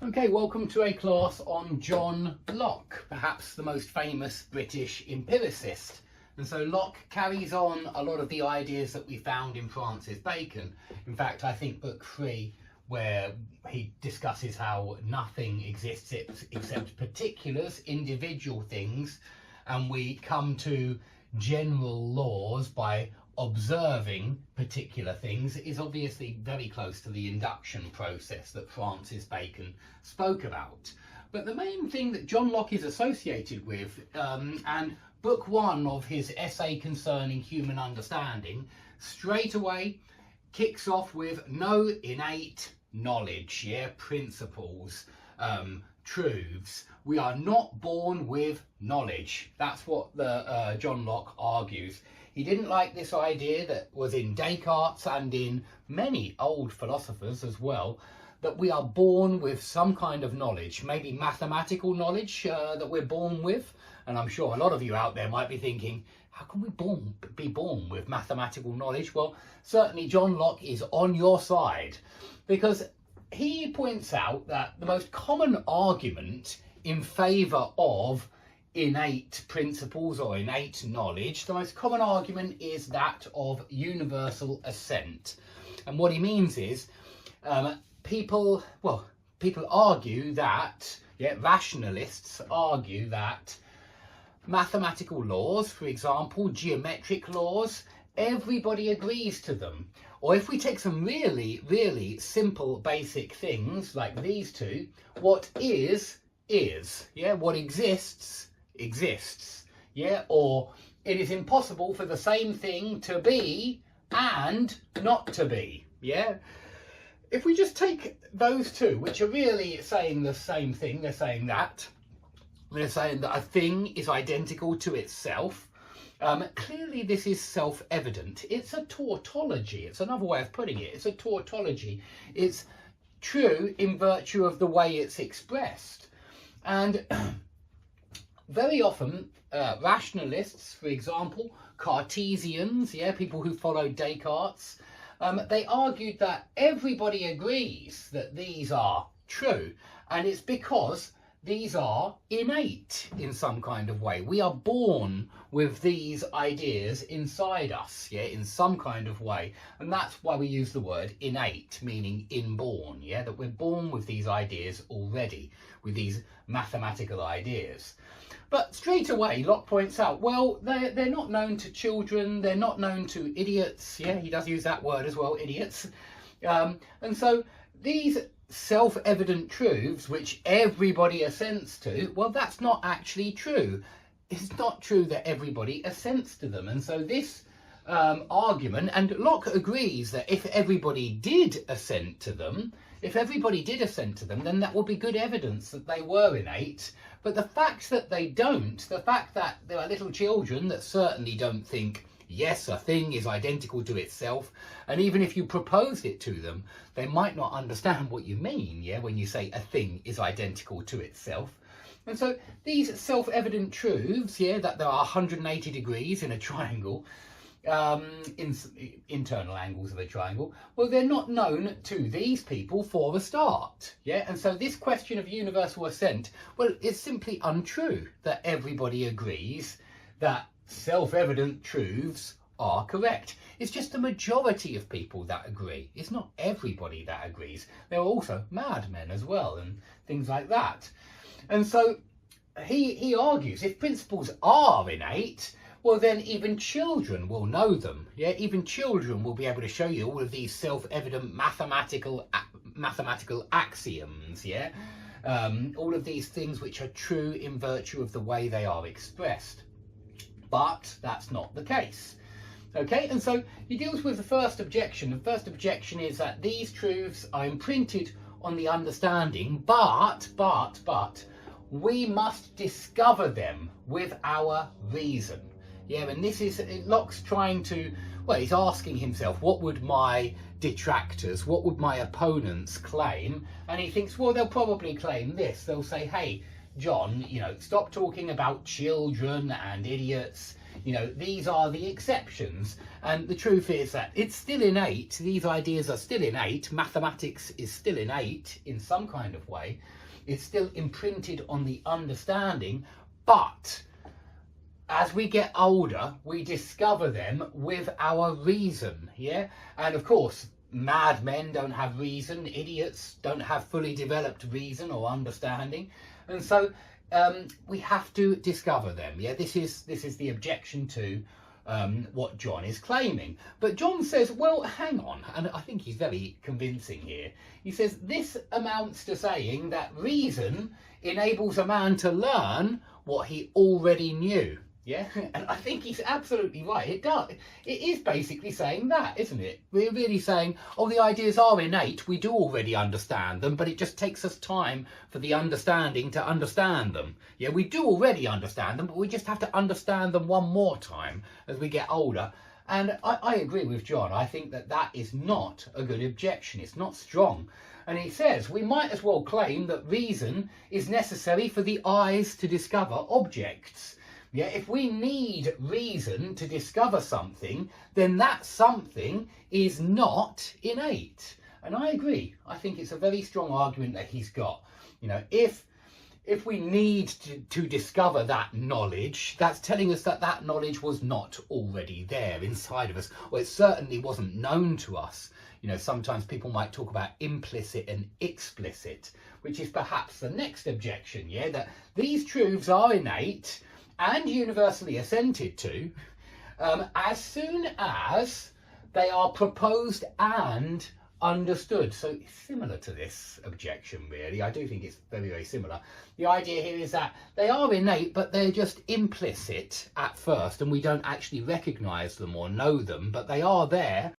Okay, welcome to a class on John Locke, perhaps the most famous British empiricist. And so Locke carries on a lot of the ideas that we found in Francis Bacon. In fact, I think book 3, where he discusses how nothing exists except particulars, individual things, and we come to general laws by observing particular things, is obviously very close to the induction process that Francis Bacon spoke about. But the main thing that John Locke is associated with, and book 1 of his essay concerning human understanding, straight away kicks off with no innate knowledge, principles, truths. We are not born with knowledge. That's what John Locke argues. He didn't like this idea that was in Descartes and in many old philosophers as well, that we are born with some kind of knowledge, maybe mathematical knowledge that we're born with. And I'm sure a lot of you out there might be thinking, how can we be born with mathematical knowledge? Well, certainly John Locke is on your side, because he points out that the most common argument in favour of innate principles or innate knowledge, the most common argument is that of universal assent. And what he means is people argue that, rationalists argue that mathematical laws, for example, geometric laws, everybody agrees to them. Or if we take some really, really simple basic things like these two, what is, what exists, or it is impossible for the same thing to be and not to be, If we just take those two, which are really saying the same thing, they're saying that a thing is identical to itself. Clearly this is self-evident. It's a tautology. It's another way of putting it. It's a tautology. It's true in virtue of the way it's expressed. And very often rationalists, for example, Cartesians, people who followed Descartes, they argued that everybody agrees that these are true, and it's because these are innate in some kind of way. We are born with these ideas inside us, in some kind of way. And that's why we use the word innate, meaning inborn, that we're born with these ideas already, with these mathematical ideas. But straight away, Locke points out, well, they're not known to children, they're not known to idiots. He does use that word as well, idiots. And so these self-evident truths which everybody assents to, well, that's not actually true. It's not true that everybody assents to them. And so this argument, and Locke agrees that if everybody did assent to them, then that would be good evidence that they were innate. But the fact that they don't, the fact that there are little children that certainly don't think, yes, a thing is identical to itself, and even if you proposed it to them, they might not understand what you mean, when you say a thing is identical to itself. And so these self-evident truths, that there are 180 degrees in a triangle, internal angles of a triangle, well, they're not known to these people for a start, and so this question of universal assent, well, it's simply untrue that everybody agrees that self-evident truths are correct. It's just the majority of people that agree. It's not everybody that agrees. There are also madmen as well and things like that. And so he argues if principles are innate, well, then even children will know them. Even children will be able to show you all of these self-evident mathematical axioms. All of these things which are true in virtue of the way they are expressed. But that's not the case. And so he deals with the first objection. The first objection is that these truths are imprinted on the understanding, but we must discover them with our reason. And this is, Locke's trying to, well, he's asking himself, what would my detractors, what would my opponents claim? And he thinks, well, they'll probably claim this. They'll say, hey, John, stop talking about children and idiots. You know, these are the exceptions. And the truth is that it's still innate. These ideas are still innate. Mathematics is still innate in some kind of way. It's still imprinted on the understanding, but as we get older, we discover them with our reason, yeah? And of course, madmen don't have reason, idiots don't have fully developed reason or understanding. And so we have to discover them, yeah? This is the objection to what John is claiming. But John says, well, hang on, and I think he's very convincing here. He says, this amounts to saying that reason enables a man to learn what he already knew. Yeah, and I think he's absolutely right. It does. It is basically saying that, isn't it? We're really saying, oh, the ideas are innate. We do already understand them, but it just takes us time for the understanding to understand them. Yeah, we do already understand them, but we just have to understand them one more time as we get older. And I agree with John. I think that that is not a good objection. It's not strong. And he says we might as well claim that reason is necessary for the eyes to discover objects. Yeah, if we need reason to discover something, then that something is not innate. And I agree. I think it's a very strong argument that he's got. You know, if we need to discover that knowledge, that's telling us that that knowledge was not already there inside of us, or it certainly wasn't known to us. You know, sometimes people might talk about implicit and explicit, which is perhaps the next objection, yeah, that these truths are innate and universally assented to, as soon as they are proposed and understood. So similar to this objection, really. I do think it's very, very similar. The idea here is that they are innate, but they're just implicit at first, and we don't actually recognise them or know them, but they are there.